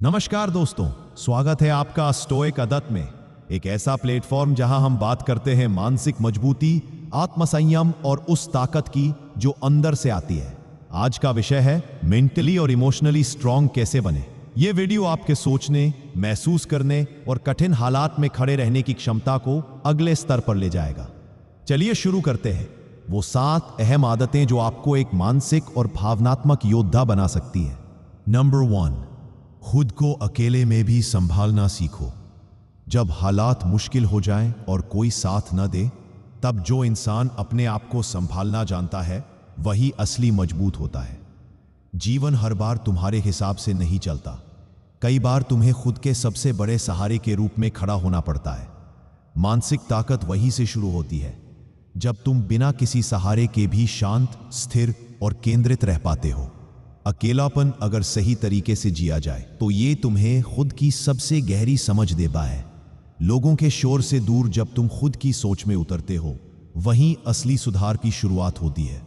नमस्कार दोस्तों, स्वागत है आपका स्टोइक अदत में, एक ऐसा प्लेटफॉर्म जहां हम बात करते हैं मानसिक मजबूती, आत्मसंयम और उस ताकत की जो अंदर से आती है। आज का विषय है मेंटली और इमोशनली स्ट्रांग कैसे बने। यह वीडियो आपके सोचने, महसूस करने और कठिन हालात में खड़े रहने की क्षमता को अगले स्तर पर ले जाएगा। चलिए शुरू करते हैं। वो 7 अहम आदतें जो आपको एक मानसिक और भावनात्मक योद्धा बना सकती है। नंबर 1, खुद को अकेले में भी संभालना सीखो। जब हालात मुश्किल हो जाएं और कोई साथ न दे, तब जो इंसान अपने आप को संभालना जानता है वही असली मजबूत होता है। जीवन हर बार तुम्हारे हिसाब से नहीं चलता। कई बार तुम्हें खुद के सबसे बड़े सहारे के रूप में खड़ा होना पड़ता है। मानसिक ताकत वहीं से शुरू होती है जब तुम बिना किसी सहारे के भी शांत, स्थिर और केंद्रित रह पाते हो। अकेलापन अगर सही तरीके से जिया जाए तो ये तुम्हें खुद की सबसे गहरी समझ देता है। लोगों के शोर से दूर जब तुम खुद की सोच में उतरते हो, वहीं असली सुधार की शुरुआत होती है।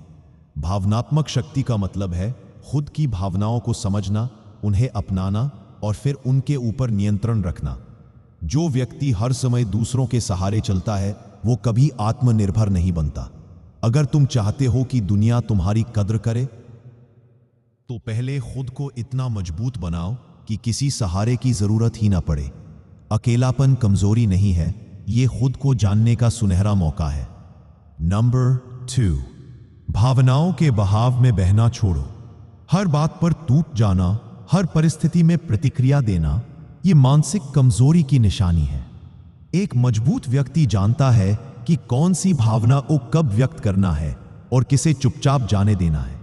भावनात्मक शक्ति का मतलब है खुद की भावनाओं को समझना, उन्हें अपनाना और फिर उनके ऊपर नियंत्रण रखना। जो व्यक्ति हर समय दूसरों के सहारे चलता है वो कभी आत्मनिर्भर नहीं बनता। अगर तुम चाहते हो कि दुनिया तुम्हारी कद्र करे तो पहले खुद को इतना मजबूत बनाओ कि किसी सहारे की जरूरत ही ना पड़े। अकेलापन कमजोरी नहीं है, ये खुद को जानने का सुनहरा मौका है। नंबर 2, भावनाओं के बहाव में बहना छोड़ो। हर बात पर टूट जाना, हर परिस्थिति में प्रतिक्रिया देना, ये मानसिक कमजोरी की निशानी है। एक मजबूत व्यक्ति जानता है कि कौन सी भावना को कब व्यक्त करना है और किसे चुपचाप जाने देना है।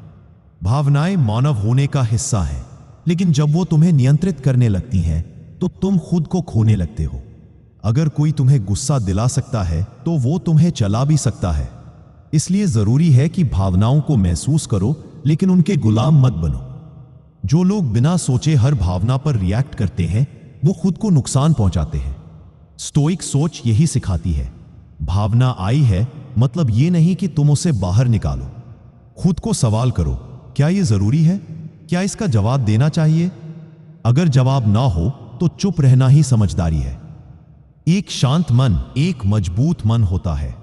भावनाएं मानव होने का हिस्सा है, लेकिन जब वो तुम्हें नियंत्रित करने लगती हैं तो तुम खुद को खोने लगते हो। अगर कोई तुम्हें गुस्सा दिला सकता है तो वो तुम्हें चला भी सकता है। इसलिए जरूरी है कि भावनाओं को महसूस करो, लेकिन उनके गुलाम मत बनो। जो लोग बिना सोचे हर भावना पर रिएक्ट करते हैं वो खुद को नुकसान पहुंचाते हैं। स्टोइक सोच यही सिखाती है, भावना आई है मतलब ये नहीं कि तुम उसे बाहर निकालो। खुद को सवाल करो, क्या यह जरूरी है? क्या इसका जवाब देना चाहिए? अगर जवाब ना हो तो चुप रहना ही समझदारी है। एक शांत मन एक मजबूत मन होता है।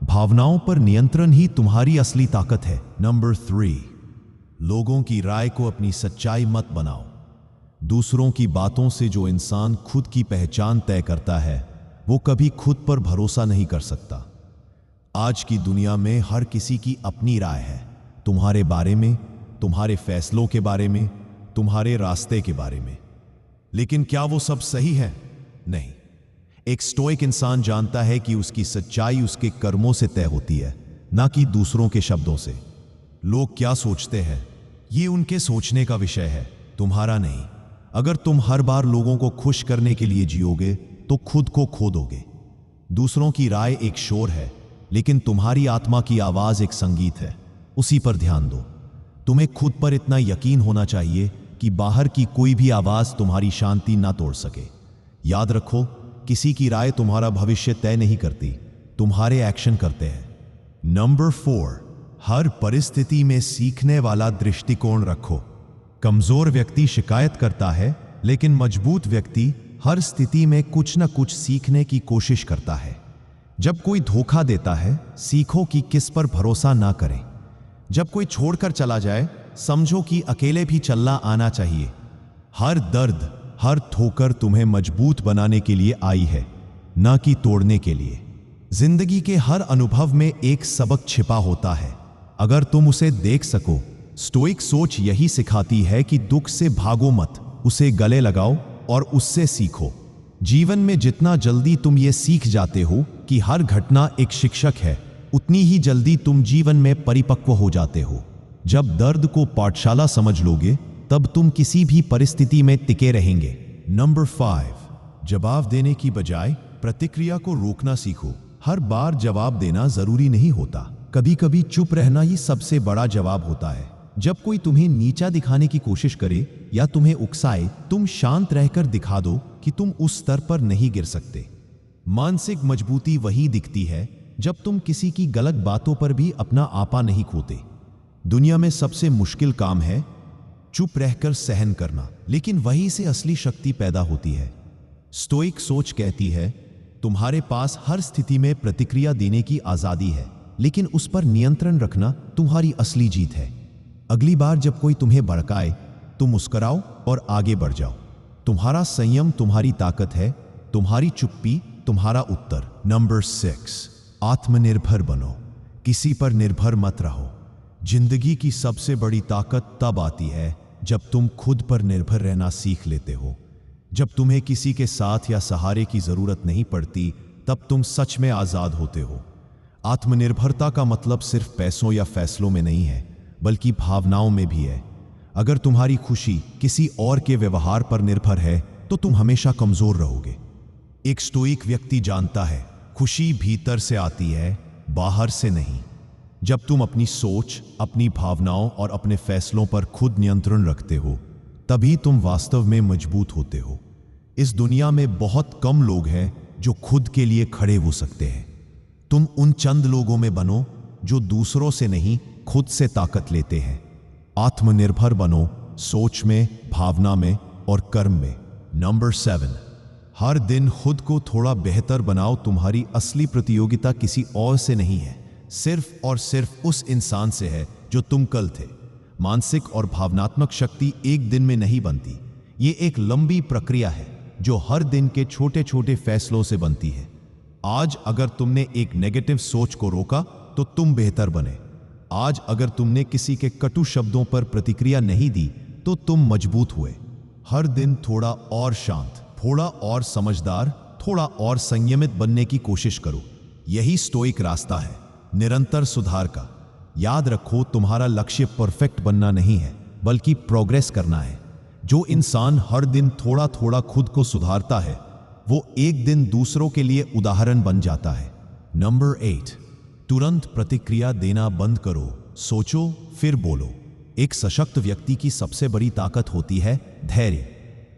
भावनाओं पर नियंत्रण ही तुम्हारी असली ताकत है। नंबर 3, लोगों की राय को अपनी सच्चाई मत बनाओ। दूसरों की बातों से जो इंसान खुद की पहचान तय करता है वो कभी खुद पर भरोसा नहीं कर सकता। आज की दुनिया में हर किसी की अपनी राय है, तुम्हारे बारे में, तुम्हारे फैसलों के बारे में, तुम्हारे रास्ते के बारे में। लेकिन क्या वो सब सही है? नहीं। एक स्टोइक इंसान जानता है कि उसकी सच्चाई उसके कर्मों से तय होती है, ना कि दूसरों के शब्दों से। लोग क्या सोचते हैं ये उनके सोचने का विषय है, तुम्हारा नहीं। अगर तुम हर बार लोगों को खुश करने के लिए जियोगे तो खुद को खो दोगे। दूसरों की राय एक शोर है, लेकिन तुम्हारी आत्मा की आवाज एक संगीत है, उसी पर ध्यान दो। तुम्हें खुद पर इतना यकीन होना चाहिए कि बाहर की कोई भी आवाज तुम्हारी शांति ना तोड़ सके। याद रखो, किसी की राय तुम्हारा भविष्य तय नहीं करती, तुम्हारे एक्शन करते हैं। नंबर 4, हर परिस्थिति में सीखने वाला दृष्टिकोण रखो। कमजोर व्यक्ति शिकायत करता है, लेकिन मजबूत व्यक्ति हर स्थिति में कुछ न कुछ सीखने की कोशिश करता है। जब कोई धोखा देता है, सीखो कि किस पर भरोसा ना करें। जब कोई छोड़कर चला जाए, समझो कि अकेले भी चलना आना चाहिए। हर दर्द, हर ठोकर तुम्हें मजबूत बनाने के लिए आई है, ना कि तोड़ने के लिए। जिंदगी के हर अनुभव में एक सबक छिपा होता है, अगर तुम उसे देख सको। स्टोइक सोच यही सिखाती है कि दुख से भागो मत, उसे गले लगाओ और उससे सीखो। जीवन में जितना जल्दी तुम ये सीख जाते हो कि हर घटना एक शिक्षक है, उतनी ही जल्दी तुम जीवन में परिपक्व हो जाते हो। जब दर्द को पाठशाला समझ लोगे, तब तुम किसी भी परिस्थिति में टिके रहेंगे। नंबर 5, जवाब देने की बजाय प्रतिक्रिया को रोकना सीखो। हर बार जवाब देना जरूरी नहीं होता, कभी कभी चुप रहना ही सबसे बड़ा जवाब होता है। जब कोई तुम्हें नीचा दिखाने की कोशिश करे या तुम्हें उकसाए, तुम शांत रहकर दिखा दो कि तुम उस स्तर पर नहीं गिर सकते। मानसिक मजबूती वही दिखती है जब तुम किसी की गलत बातों पर भी अपना आपा नहीं खोते। दुनिया में सबसे मुश्किल काम है चुप रहकर सहन करना। लेकिन वहीं से असली शक्ति पैदा होती है। स्टोइक सोच कहती है, तुम्हारे पास हर स्थिति में प्रतिक्रिया देने की आजादी है, लेकिन उस पर नियंत्रण रखना तुम्हारी असली जीत है। अगली बार जब कोई तुम्हें भड़काए, तुम मुस्कुराओ और आगे बढ़ जाओ। तुम्हारा संयम तुम्हारी ताकत है, तुम्हारी चुप्पी तुम्हारा उत्तर। नंबर 6, आत्मनिर्भर बनो, किसी पर निर्भर मत रहो। जिंदगी की सबसे बड़ी ताकत तब आती है जब तुम खुद पर निर्भर रहना सीख लेते हो। जब तुम्हें किसी के साथ या सहारे की जरूरत नहीं पड़ती, तब तुम सच में आजाद होते हो। आत्मनिर्भरता का मतलब सिर्फ पैसों या फैसलों में नहीं है, बल्कि भावनाओं में भी है। अगर तुम्हारी खुशी किसी और के व्यवहार पर निर्भर है, तो तुम हमेशा कमजोर रहोगे। एक स्टोइक व्यक्ति जानता है, खुशी भीतर से आती है, बाहर से नहीं। जब तुम अपनी सोच, अपनी भावनाओं और अपने फैसलों पर खुद नियंत्रण रखते हो, तभी तुम वास्तव में मजबूत होते हो। इस दुनिया में बहुत कम लोग हैं जो खुद के लिए खड़े हो सकते हैं। तुम उन चंद लोगों में बनो जो दूसरों से नहीं, खुद से ताकत लेते हैं। आत्मनिर्भर बनो, सोच में, भावना में और कर्म में। नंबर 7, हर दिन खुद को थोड़ा बेहतर बनाओ। तुम्हारी असली प्रतियोगिता किसी और से नहीं है, सिर्फ और सिर्फ उस इंसान से है जो तुम कल थे। मानसिक और भावनात्मक शक्ति एक दिन में नहीं बनती। ये एक लंबी प्रक्रिया है जो हर दिन के छोटे छोटे फैसलों से बनती है। आज अगर तुमने एक नेगेटिव सोच को रोका, तो तुम बेहतर बने। आज अगर तुमने किसी के कटु शब्दों पर प्रतिक्रिया नहीं दी, तो तुम मजबूत हुए। हर दिन थोड़ा और शांत, थोड़ा और समझदार, थोड़ा और संयमित बनने की कोशिश करो। यही स्टोइक रास्ता है, निरंतर सुधार का। याद रखो, तुम्हारा लक्ष्य परफेक्ट बनना नहीं है, बल्कि प्रोग्रेस करना है। जो इंसान हर दिन थोड़ा थोड़ा खुद को सुधारता है, वो एक दिन दूसरों के लिए उदाहरण बन जाता है। नंबर 8, तुरंत प्रतिक्रिया देना बंद करो। सोचो फिर बोलो। एक सशक्त व्यक्ति की सबसे बड़ी ताकत होती है धैर्य।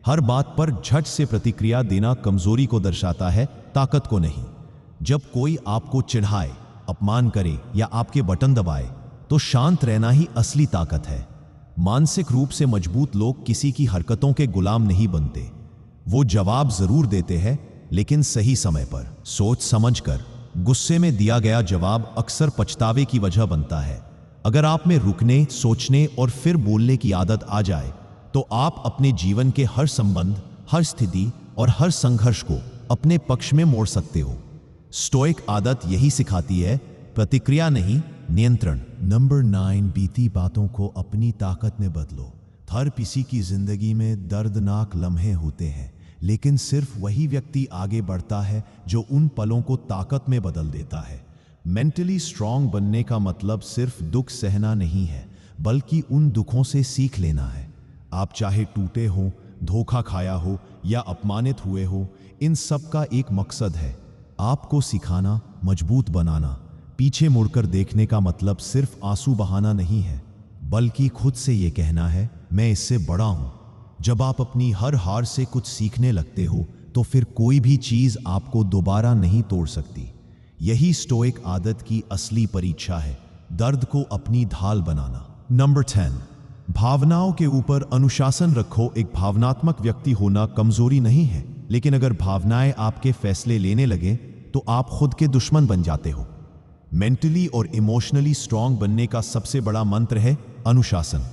हर बात पर झट से प्रतिक्रिया देना कमजोरी को दर्शाता है, ताकत को नहीं। जब कोई आपको चिढ़ाए, अपमान करे या आपके बटन दबाए, तो शांत रहना ही असली ताकत है। मानसिक रूप से मजबूत लोग किसी की हरकतों के गुलाम नहीं बनते। वो जवाब जरूर देते हैं, लेकिन सही समय पर, सोच समझकर। गुस्से में दिया गया जवाब अक्सर पछतावे की वजह बनता है। अगर आप में रुकने, सोचने और फिर बोलने की आदत आ जाए, तो आप अपने जीवन के हर संबंध, हर स्थिति और हर संघर्ष को अपने पक्ष में मोड़ सकते हो। स्टोइक आदत यही सिखाती है, प्रतिक्रिया नहीं, नियंत्रण। नंबर 9, बीती बातों को अपनी ताकत में बदलो। हर किसी की जिंदगी में दर्दनाक लम्हे होते हैं, लेकिन सिर्फ वही व्यक्ति आगे बढ़ता है जो उन पलों को ताकत में बदल देता है। मेंटली स्ट्रांग बनने का मतलब सिर्फ दुख सहना नहीं है, बल्कि उन दुखों से सीख लेना है। आप चाहे टूटे हो, धोखा खाया हो या अपमानित हुए हो, इन सब का एक मकसद है, आपको सिखाना, मजबूत बनाना। पीछे मुड़कर देखने का मतलब सिर्फ आंसू बहाना नहीं है, बल्कि खुद से ये कहना है, मैं इससे बड़ा हूं। जब आप अपनी हर हार से कुछ सीखने लगते हो, तो फिर कोई भी चीज आपको दोबारा नहीं तोड़ सकती। यही स्टोइक आदत की असली परीक्षा है, दर्द को अपनी ढाल बनाना। नंबर 10, भावनाओं के ऊपर अनुशासन रखो। एक भावनात्मक व्यक्ति होना कमजोरी नहीं है, लेकिन अगर भावनाएं आपके फैसले लेने लगे, तो आप खुद के दुश्मन बन जाते हो। मेंटली और इमोशनली स्ट्रांग बनने का सबसे बड़ा मंत्र है अनुशासन।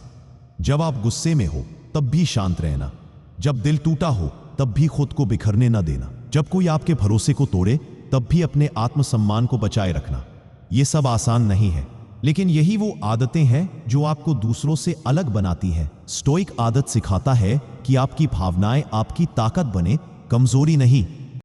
जब आप गुस्से में हो, तब भी शांत रहना। जब दिल टूटा हो, तब भी खुद को बिखरने ना देना। जब कोई आपके भरोसे को तोड़े, तब भी अपने आत्मसम्मान को बचाए रखना। यह सब आसान नहीं है, लेकिन यही वो आदतें हैं जो आपको दूसरों से अलग बनाती है। स्टोइक आदत सिखाता है कि आपकी भावनाएं आपकी ताकत बने, कमजोरी नहीं।